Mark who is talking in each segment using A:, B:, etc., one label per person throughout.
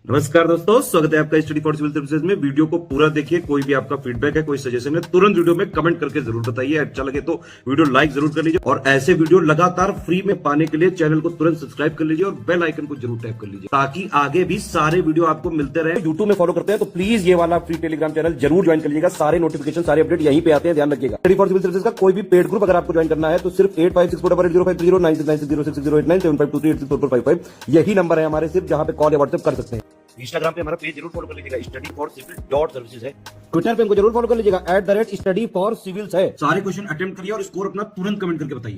A: नमस्कार दोस्तों, स्वागत है आपका स्टडी फॉर सिविल सर्विसेज में। वीडियो को पूरा देखिए। कोई भी आपका फीडबैक है, कोई सजेशन है, तुरंत वीडियो में कमेंट करके जरूर बताइए। अच्छा लगे तो वीडियो लाइक जरूर कर लीजिए और ऐसे वीडियो लगातार फ्री में पाने के लिए चैनल को तुरंत सब्सक्राइब कर लीजिए और बेल आइकन को जरूर टैप कर लीजिए ताकि आगे भी सारे वीडियो आपको मिलते रहे। यूट्यूब में फॉलो करते हैं तो प्लीज ये वाला फ्री टेलीग्राम चैनल जरूर ज्वाइन कर लीजिएगा। सारे नोटिफिकेशन, सारे अपडेट यहीं पे आते हैं, ध्यान रखिएगा। स्टडी फॉर सिविल सर्विसेज का कोई भी पेड ग्रुप अगर आपको ज्वाइन करना है तो सिर्फ 85648056060608975523864455 यही नंबर है हमारे, सिर्फ जहां पे कॉल या व्हाट्सएप कर सकते हैं। इंस्टाग्राम पे हमारा पेज जरूर फॉलो कर लीजिएगा, study for civil dot services है। ट्विटर पे हमको जरूर फॉलो कर लीजिएगा, @स्टडी फॉर सिविल्स है। सारे क्वेश्चन अटेम्प्ट करिए और स्कोर अपना तुरंत कमेंट करके बताइए।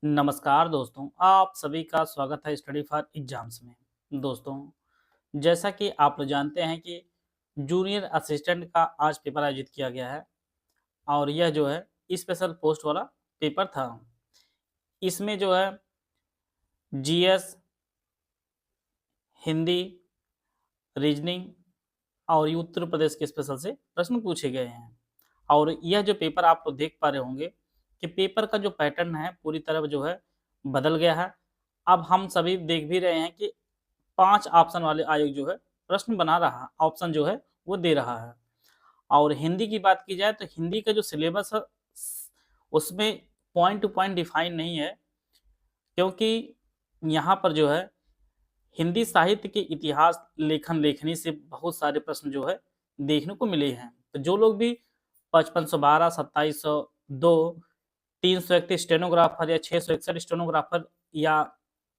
B: नमस्कार दोस्तों, आप सभी का स्वागत है स्टडी फॉर एग्जाम्स में। दोस्तों, जैसा कि आप लोग जानते हैं कि जूनियर असिस्टेंट का आज पेपर आयोजित किया गया है और यह जो है स्पेशल पोस्ट वाला पेपर था। इसमें जो है जीएस, हिंदी, रीजनिंग और उत्तर प्रदेश के स्पेशल से प्रश्न पूछे गए हैं। और यह जो पेपर आप लोग देख पा रहे होंगे कि पेपर का जो पैटर्न है पूरी तरह जो है बदल गया है। अब हम सभी देख भी रहे हैं कि 5 ऑप्शन वाले आयोग जो है प्रश्न बना रहा, ऑप्शन जो है वो दे रहा है। और हिंदी की बात की जाए तो हिंदी का जो सिलेबस है उसमें पॉइंट टू पॉइंट डिफाइन नहीं है, क्योंकि यहाँ पर जो है हिंदी साहित्य के इतिहास, लेखन लेखनी से बहुत सारे प्रश्न जो है देखने को मिले हैं। तो जो लोग भी 5512, 2702, 331 स्टेनोग्राफर या 661 स्टेनोग्राफर या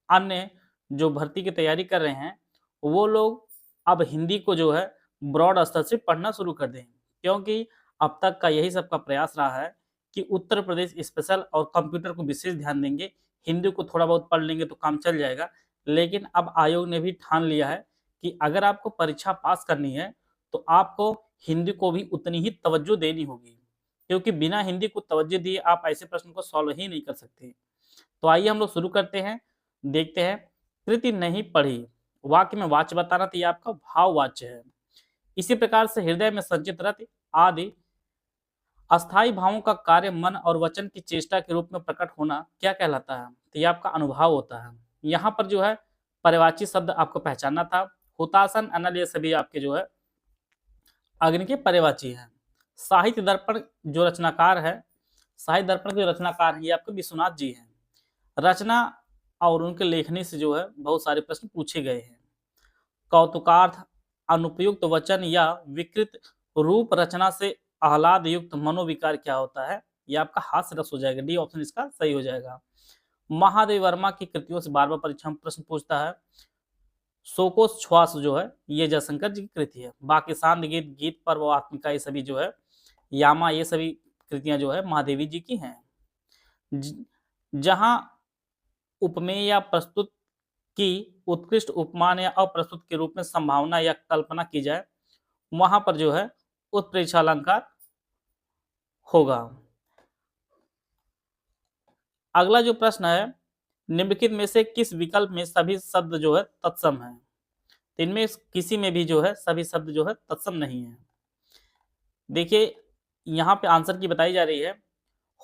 B: अन्य जो भर्ती की तैयारी कर रहे हैं, वो लोग अब हिंदी को जो है ब्रॉड स्तर से पढ़ना शुरू कर दें, क्योंकि अब तक का यही सबका प्रयास रहा है कि उत्तर प्रदेश स्पेशल और कंप्यूटर को विशेष ध्यान देंगे, हिंदी को थोड़ा बहुत पढ़ लेंगे तो काम चल जाएगा। लेकिन अब आयोग ने भी ठान लिया है कि अगर आपको परीक्षा पास करनी है तो आपको हिंदी को भी उतनी ही तवज्जो देनी होगी, क्योंकि बिना हिंदी को तवज्जो दिए आप ऐसे प्रश्न को सॉल्व ही नहीं कर सकते। तो आइए हम लोग शुरू करते हैं, देखते हैं। कृति नहीं पढ़ी, वाक्य में वाच्य बताना, तो ये आपका भाववाच्य है। इसी प्रकार से हृदय में संचित रति आदि अस्थायी भावों का कार्य मन और वचन की चेष्टा के रूप में प्रकट होना क्या कहलाता है? तो ये आपका अनुभव होता है। यहाँ पर जो है पर्यायवाची शब्द आपको पहचानना था। हुतासन, अनल, ये सभी आपके जो है अग्नि के पर्यायवाची हैं। साहित्य दर्पण जो रचनाकार है, साहित्य दर्पण के रचनाकार हैं, ये आपके विश्वनाथ जी हैं। रचना और उनके लेखनी से जो है बहुत सारे प्रश्न पूछे गए हैं। कौतुकार्थ, अनुपयुक्त वचन या विकृत रूप रचना से आह्लाद युक्त मनोविकार क्या होता है? ये आपका हास्य रस हो जाएगा। डी ऑप्शन इसका सही हो जाएगा। महादेव वर्मा की कृतियों से बार बार परीक्षा में प्रश्न पूछता है। शोकोस श्वास जो है ये जयशंकर जी की कृति है। बाकी शांत गीत, गीत पर्व, आत्मिका, ये सभी जो है यामा, ये सभी कृतियां जो है महादेवी जी की हैं। जहां उपमेय या प्रस्तुत की उत्कृष्ट उपमान या अप्रस्तुत के रूप में संभावना या कल्पना की जाए, वहां पर जो है उत्प्रेक्षा अलंकार होगा। अगला जो प्रश्न है, निम्नलिखित में से किस विकल्प में सभी शब्द जो है तत्सम है? तो इनमें किसी में भी जो है सभी शब्द जो है तत्सम नहीं है। देखिए यहाँ पे आंसर की बताई जा रही है।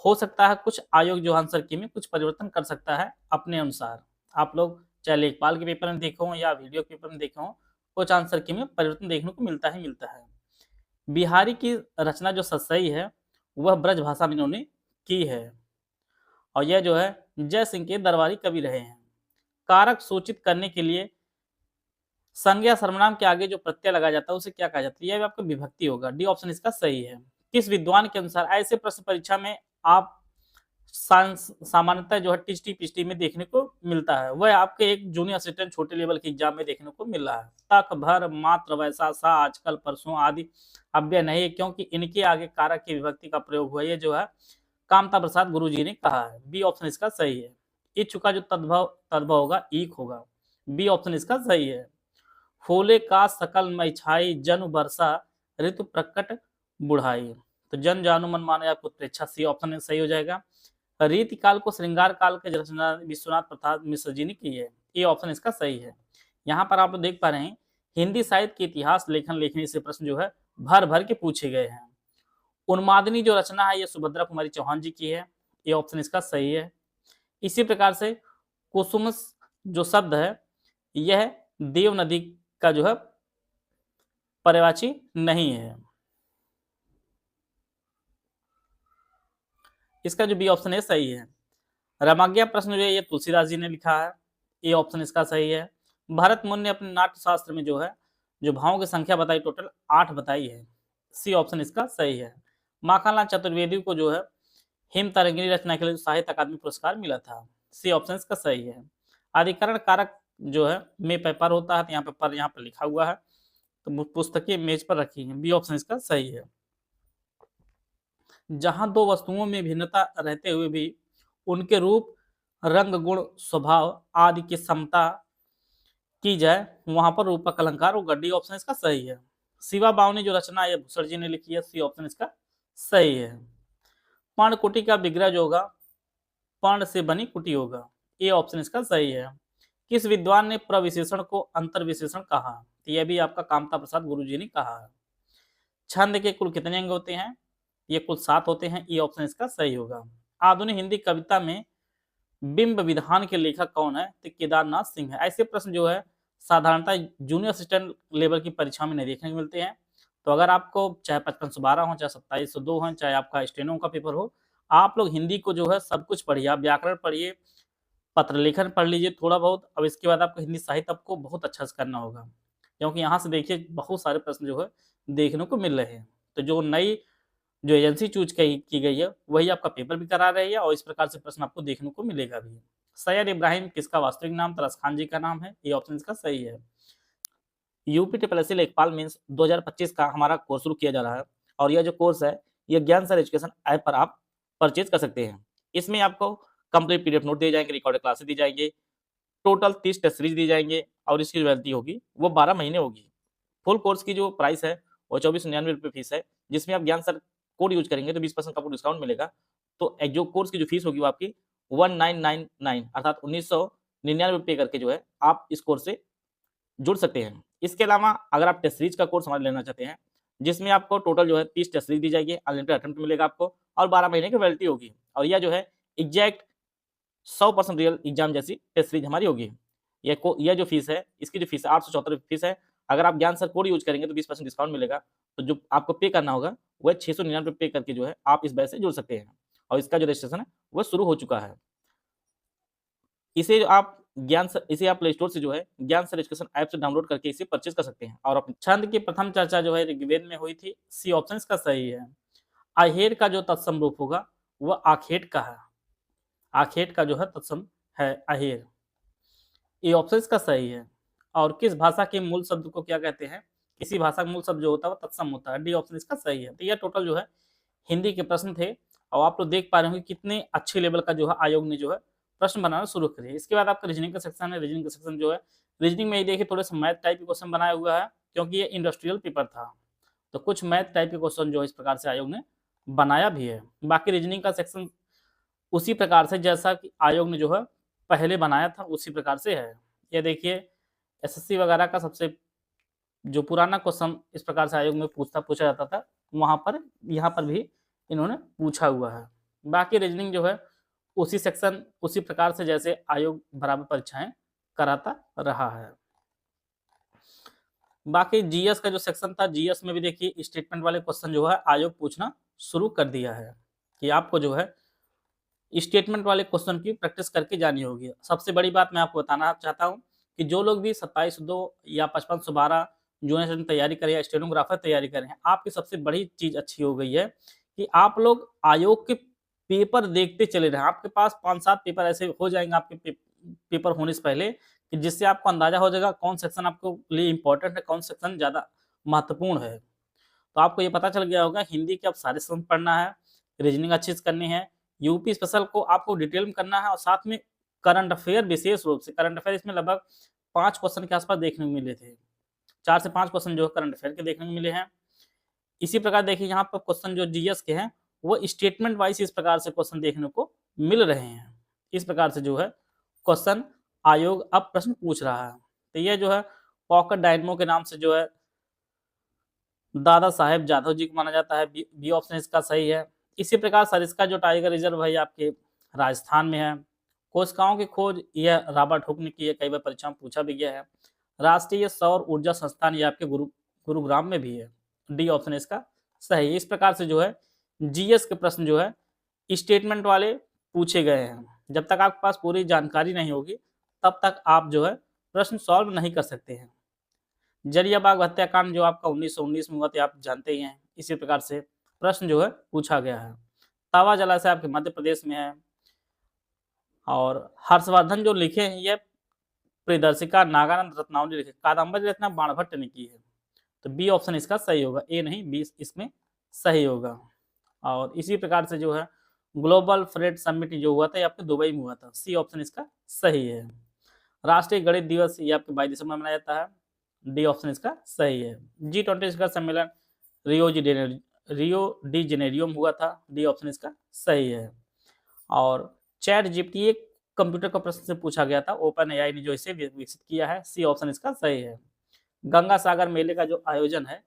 B: हो सकता है कुछ आयोग जो आंसर की में कुछ परिवर्तन कर सकता है अपने अनुसार। आप लोग चाहे लेखपाल के पेपर में देखे हों या वीडियो के पेपर में देखे हों, कुछ आंसर की में परिवर्तन देखने को मिलता ही मिलता है। बिहारी की रचना जो सही है वह ब्रज भाषा में इन्होंने की है और यह जो है जय सिंह के दरबारी कवि रहे हैं। कारक सूचित करने के लिए संज्ञा सर्वनाम के आगे जो प्रत्यय लगाया जाता है उसे क्या कहा जाता है? यह भी आपका विभक्ति होगा। डी ऑप्शन इसका सही है। किस विद्वान के अनुसार ऐसे प्रश्न परीक्षा में आप सामान्यतः जो है टिचटी पिचटी में देखने को मिलता है, वह आपके एक जूनियर असिस्टेंट छोटे लेवल के एग्जाम में देखने को मिल रहा है। तक, भर, मात्र, वैसा, सा, आजकल, परसों आदि अव्यय नहीं, क्योंकि इनके आगे कारक की विभक्ति का प्रयोग हुआ। ये जो है कामता प्रसाद गुरु जी ने कहा है। बी ऑप्शन इसका सही है। इच्छु का जो तद्भव होगा ईक होगा। बी ऑप्शन इसका सही है। फूले का सकल मई छाई, जन वर्षा ऋतु प्रकट बुढ़ाई, तो जन जानु मन माने आपको उत्प्रेक्षा, सी ऑप्शन सही हो जाएगा। रीति काल को श्रृंगार काल के रचना विश्वनाथ प्रसाद मिश्र जी ने की है। ये ऑप्शन इसका सही है। यहाँ पर आप लोग देख पा रहे हैं हिंदी साहित्य के इतिहास, लेखन लेखनी से प्रश्न जो है भर भर के पूछे गए हैं। उन्मादिनी जो रचना है ये सुभद्रा कुमारी चौहान जी की है। ये ऑप्शन इसका सही है। इसी प्रकार से कुसुम जो शब्द है यह देव नदी का जो है पर्यायवाची नहीं है। इसका जो बी ऑप्शन है सही है। रामाज्ञा प्रश्न जो है ये तुलसीदास जी ने लिखा है, ए ऑप्शन इसका सही है। भरत मुनि ने अपने नाट्य शास्त्र में जो है जो भावों की संख्या बताई टोटल 8 बताई है, सी ऑप्शन इसका सही है। माखनलाल चतुर्वेदी को जो है हिम तरंगिनी रचना के लिए साहित्य अकादमी पुरस्कार मिला था, सी ऑप्शन इसका सही है। अधिकरण कारक जो है में पेपर होता है, तो यहाँ पर लिखा हुआ है, तो पुस्तकें मेज पर रखी हैं, बी ऑप्शन इसका सही है। जहां दो वस्तुओं में भिन्नता रहते हुए भी उनके रूप, रंग, गुण, स्वभाव आदि की समता की जाए वहां पर रूपक अलंकार होगा, डी ऑप्शन इसका सही है। शिवा बावनी जो रचना है भूसर जी ने लिखी है, सी ऑप्शन इसका सही है। पर्णकुटी का विग्रह जो होगा पर्ण से बनी कुटी होगा, ए ऑप्शन इसका सही है। किस विद्वान ने प्रविशेषण को अंतर्विशेषण कहा, तो यह भी आपका कामता प्रसाद गुरुजी ने कहा है। छंद के कुल कितने अंग होते हैं, ये कुल 7 होते हैं, ए ऑप्शन इसका सही होगा। आधुनिक हिंदी कविता में बिंब विधान के लेखक कौन है, तो केदारनाथ सिंह है। ऐसे प्रश्न जो है साधारणतः जूनियर असिस्टेंट लेवल की परीक्षा में नहीं देखने को मिलते हैं। तो अगर आपको चाहे 5512 हो, चाहे 2702 हो, चाहे आपका स्टेनो का पेपर हो, आप लोग हिंदी को जो है सब कुछ पढ़िए, आप व्याकरण पढ़िए, पत्र लेखन पढ़ लीजिए थोड़ा बहुत। अब इसके बाद आपको हिंदी साहित्य आपको बहुत अच्छा से करना होगा, क्योंकि यहाँ से देखिए बहुत सारे प्रश्न जो है देखने को मिल रहे हैं। तो जो नई जो एजेंसी चूज की गई है वही आपका पेपर भी करा रही है, और इस प्रकार से प्रश्न आपको देखने को मिलेगा भी। सैयद इब्राहिम किसका वास्तविक नाम, तरस खान जी का नाम है, ये ऑप्शन इसका सही है। यूपी ट्रिपल लेखपाल मीन्स 2025 का हमारा कोर्स शुरू किया जा रहा है, और यह जो कोर्स है यह ज्ञान सर एजुकेशन ऐप पर आप परचेज कर सकते हैं। इसमें आपको कंप्लीट पीडीएफ नोट दिए जाएंगे, रिकॉर्डेड क्लासेस दी जाएंगे, टोटल 30 टेस्ट सीरीज दी जाएंगे, और इसकी जो वैलिडिटी होगी वो 12 महीने होगी। फुल कोर्स की जो प्राइस है वो 2499 फीस है, जिसमें आप ज्ञान सर कोड यूज करेंगे तो 20% आपको डिस्काउंट मिलेगा। तो जो कोर्स की जो फीस होगी वो आपकी 1999 अर्थात 1999 पे करके जो है आप इस कोर्स से जुड़ सकते हैं। इसके अलावा अगर आप टेस्ट सीरीज का कोर्स हमारे लेना चाहते हैं, जिसमें आपको टोटल जो है 30 टेस्ट सीरीज दी जाएगी, अनलिमिटेड अटेम्प्ट मिलेगा आपको, और 12 महीने की वैलिडिटी होगी, और यह जो है एग्जैक्ट 100% रियल एग्जाम जैसी टेस्ट सीरीज हमारी होगी। यह जो फीस है, इसकी जो फीस है 874 फीस है। अगर आप ज्ञान सर कोड यूज करेंगे तो 20% डिस्काउंट मिलेगा। तो जो आपको पे करना होगा वह 699 पे करके जो है आप इस बैच से जुड़ सकते हैं, और इसका जो रजिस्ट्रेशन है वह शुरू हो चुका है। इसे आप प्ले स्टोर से जो है ज्ञान सर एजुकेशन ऐप से डाउनलोड करके इसे परचेज कर सकते हैं। और अपने छंद की प्रथम चर्चा जो है ऋग्वेद में हुई थी, सी ऑप्शन इसका सही है। आहेर का जो तत्सम रूप होगा वह आखेट का है, आखेट का जो है तत्सम है आहेर, ये ऑप्शन इसका सही है। और किस भाषा के मूल शब्द को क्या कहते हैं, किसी भाषा का मूल शब्द जो होता है वो तत्सम होता है, डी ऑप्शन इसका सही है। तो यह टोटल जो है हिंदी के प्रश्न थे, और आप लोग देख पा रहे होंगे कितने अच्छे लेवल का जो है आयोग ने जो है प्रश्न बनाना शुरू करे। इसके बाद आपका रीजनिंग का सेक्शन है। रीजनिंग का सेक्शन जो है, रीजनिंग में ही देखिए थोड़े से मैथ टाइप के क्वेश्चन बनाया हुआ है, क्योंकि ये इंडस्ट्रियल पेपर था, तो कुछ मैथ टाइप के क्वेश्चन जो है इस प्रकार से आयोग ने बनाया भी है। बाकी रीजनिंग का सेक्शन उसी प्रकार से जैसा कि आयोग ने जो है पहले बनाया था उसी प्रकार से है। ये देखिए एसएससी वगैरह का सबसे जो पुराना क्वेश्चन इस प्रकार से आयोग में पूछा जाता था, वहां पर यहाँ पर भी इन्होंने पूछा हुआ है। बाकी रीजनिंग जो है उसी सेक्शन उसी प्रकार से जैसे आयोग बराबर परीक्षाएं कराता रहा है। बाकी जीएस का जो सेक्शन था, जीएस में भी देखिए स्टेटमेंट वाले क्वेश्चन जो है आयोग पूछना शुरू कर दिया है, कि आपको जो है स्टेटमेंट वाले क्वेश्चन की प्रैक्टिस करके जानी होगी। सबसे बड़ी बात मैं आपको बताना चाहता हूं कि जो लोग भी 2702 या 5512 जूनियर तैयारी करें या स्टेनोग्राफर तैयारी करें, आपकी सबसे बड़ी चीज अच्छी हो गई है कि आप लोग आयोग के पेपर देखते चले रहे। आपके पास 5-7 पेपर ऐसे हो जाएंगे आपके पेपर होने से पहले, कि जिससे आपको अंदाजा हो जाएगा कौन सेक्शन आपको लिए इंपॉर्टेंट है, कौन सेक्शन ज्यादा महत्वपूर्ण है। तो आपको ये पता चल गया होगा हिंदी के अब सारे सेक्शन पढ़ना है, रीजनिंग अच्छे से करनी है, यूपी स्पेशल को आपको डिटेल में करना है, और साथ में करंट अफेयर विशेष रूप से करंट अफेयर इसमें लगभग 5 क्वेश्चन के आसपास देखने को मिले थे, 4 से 5 क्वेश्चन जो है करंट अफेयर के देखने को मिले हैं। इसी प्रकार देखिए यहाँ पर क्वेश्चन जो जीएस के हैं वो स्टेटमेंट वाइज इस प्रकार से क्वेश्चन देखने को मिल रहे हैं। इस प्रकार से जो है क्वेश्चन आयोग अब प्रश्न पूछ रहा है। तो ये जो है पॉकेट डायनमो के नाम से जो है दादा साहेब जाधव जी को माना जाता है, बी ऑप्शन इसका सही है। इसी प्रकार सरिस्का जो टाइगर रिजर्व है आपके राजस्थान में है। कोशिकाओं की खोज यह रॉबर्ट हुक ने की है, कई बार परीक्षा में पूछा भी गया है। राष्ट्रीय सौर ऊर्जा संस्थान ये आपके गुरुग्राम में भी है। डी ऑप्शन इसका सही है। इस प्रकार से जो है जीएस के प्रश्न जो है स्टेटमेंट वाले पूछे गए हैं। जब तक आपके पास पूरी जानकारी नहीं होगी तब तक आप जो है प्रश्न सॉल्व नहीं कर सकते हैं। जलियांवाला बाग हत्याकांड जो आपका 1919 में हुआ था, आप जानते ही हैं। इसी प्रकार से प्रश्न जो है पूछा गया है। तावा जलाशय आपके मध्य प्रदेश में है। और हर्षवर्धन जो लिखे हैं ये प्रियदर्शिका नागानंद रत्नावली ने लिखे। कादम्बरी रचना बाणभट्ट ने की है। तो बी ऑप्शन इसका सही होगा, ए नहीं बी इसमें सही होगा। और इसी प्रकार से जो है ग्लोबल फ्रेट समिट जो हुआ था ये आपके दुबई में हुआ था। सी ऑप्शन इसका सही है। राष्ट्रीय गणित दिवस ये आपके 22 दिसंबर मनाया जाता है। डी ऑप्शन इसका सही है। G20 शिखर सम्मेलन रियो डी जेनेरियो में हुआ था। डी ऑप्शन इसका सही है। और चैट जीपीटी एक कंप्यूटर का प्रश्न से पूछा गया था, ओपन एआई ने जो इसे विकसित किया है। सी ऑप्शन इसका सही है। गंगा सागर मेले का जो आयोजन है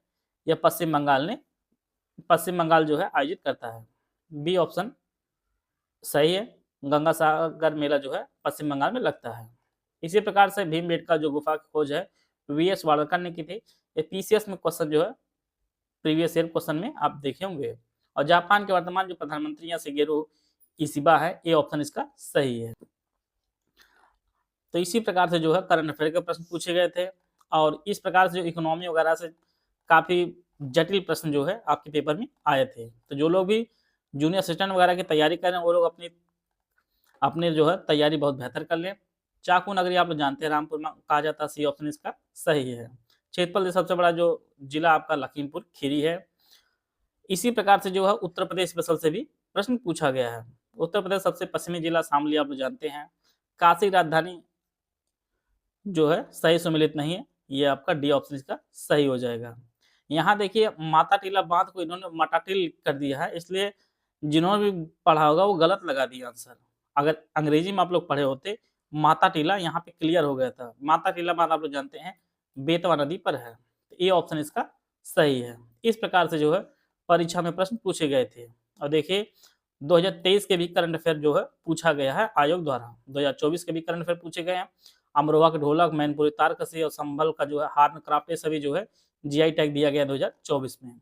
B: यह पश्चिम बंगाल जो है आयोजित करता है। बी ऑप्शन सही है। गंगा सागर मेला जो है पश्चिम बंगाल में लगता है। इसी प्रकार से भीमबेटका जो गुफा की खोज है वीएस वाड़कर ने की थी। ये पीसीएस में क्वेश्चन जो है प्रीवियस ईयर क्वेश्चन में आप देखे होंगे। और जापान के वर्तमान जो प्रधानमंत्री हैं शिगेरू इशिबा है। ए ऑप्शन इसका सही है। तो इसी प्रकार से जो है करंट अफेयर के प्रश्न पूछे गए थे। और इस प्रकार से जो इकोनॉमी वगैरह से काफ़ी जटिल प्रश्न जो है आपके पेपर में आए थे। तो जो लोग भी जूनियर असिस्टेंट वगैरह की तैयारी कर रहे हैं वो लोग अपने जो है तैयारी बहुत बेहतर कर लें। चाकू नगरी आप लोग जानते हैं रामपुर में कहा जाता है। सी ऑप्शन इसका सही है। क्षेत्रफल से सबसे बड़ा जो जिला आपका लखीमपुर खीरी है। इसी प्रकार से जो है उत्तर प्रदेश स्पेशल से भी प्रश्न पूछा गया है। उत्तर प्रदेश सबसे पश्चिमी जिला शामली आप लोग जानते हैं। काशी राजधानी जो है सही सुमिलित नहीं है। ये आपका डी ऑप्शन इसका सही हो जाएगा। यहाँ देखिए माता टीला बांध को इन्होंने माटाटिल कर दिया है, इसलिए जिन्होंने भी पढ़ा होगा वो गलत लगा दिया आंसर। अगर अंग्रेजी में आप लोग पढ़े होते माता टीला यहाँ पे क्लियर हो गया था। माता टीला बांध आप लोग जानते हैं बेतवा नदी पर है। तो ए ऑप्शन इसका सही है। इस प्रकार से जो है परीक्षा में प्रश्न पूछे गए थे। और देखिए 2023 के भी करंट अफेयर जो है पूछा गया है आयोग द्वारा। 2024 के भी करंट अफेयर पूछे गए हैं। अमरोहा के ढोलक, मैनपुरी तारकसी और संभल का जो है हार्न क्राफ्ट, ये सभी जो है जीआई टैग दिया गया 2024 में।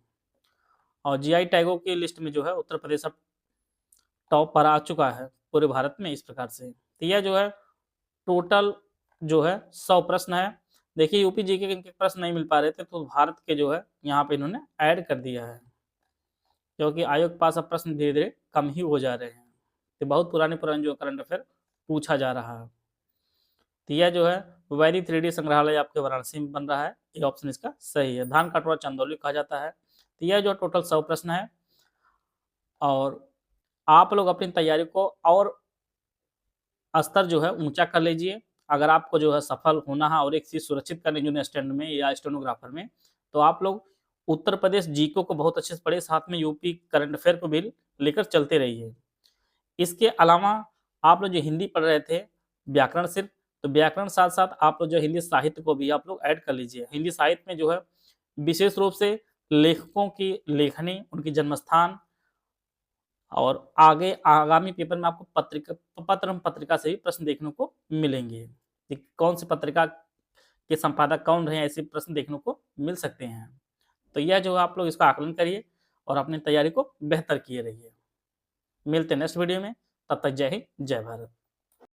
B: और जीआई टैगों की लिस्ट में जो है उत्तर प्रदेश अब टॉप पर आ चुका है पूरे भारत में। इस प्रकार से तो यह जो है टोटल जो है 100 प्रश्न है। देखिए यूपी जीके के इनके प्रश्न नहीं मिल पा रहे थे तो भारत के जो है यहाँ पे इन्होंने ऐड कर दिया है, क्योंकि आयोग के पास अब प्रश्न धीरे धीरे कम ही हो जा रहे हैं। तो बहुत पुराने जो करंट अफेयर पूछा जा रहा है। तो यह जो है वैदिक 3D संग्रहालय आपके वाराणसी में बन रहा है। ये ऑप्शन इसका सही है। धान कटोरा चंदौली कहा जाता है। तो यह जो टोटल 100 प्रश्न है। और आप लोग अपनी तैयारी को और स्तर जो है ऊंचा कर लीजिए। अगर आपको जो है सफल होना है और एक चीज सुरक्षित करनी जूनियर स्टैंड में या स्टेनोग्राफर में, तो आप लोग उत्तर प्रदेश जीके को बहुत अच्छे से पढ़े, साथ में यूपी करंट अफेयर को भी लेकर चलते रहिए। इसके अलावा आप लोग जो हिंदी पढ़ रहे थे व्याकरण सिर्फ, तो व्याकरण साथ साथ आप लोग जो हिंदी साहित्य को भी आप लोग ऐड कर लीजिए। हिंदी साहित्य में जो है विशेष रूप से लेखकों की लेखनी, उनकी जन्मस्थान, और आगे आगामी पेपर में आपको पत्र एवं पत्रिका से भी प्रश्न देखने को मिलेंगे कि कौन सी पत्रिका के संपादक कौन रहे, ऐसे प्रश्न देखने को मिल सकते हैं। तो यह जो आप लोग इसका आकलन करिए और अपनी तैयारी को बेहतर किए रहिए। मिलते हैं नेक्स्ट वीडियो में, तब तक जय हिंद जय भारत।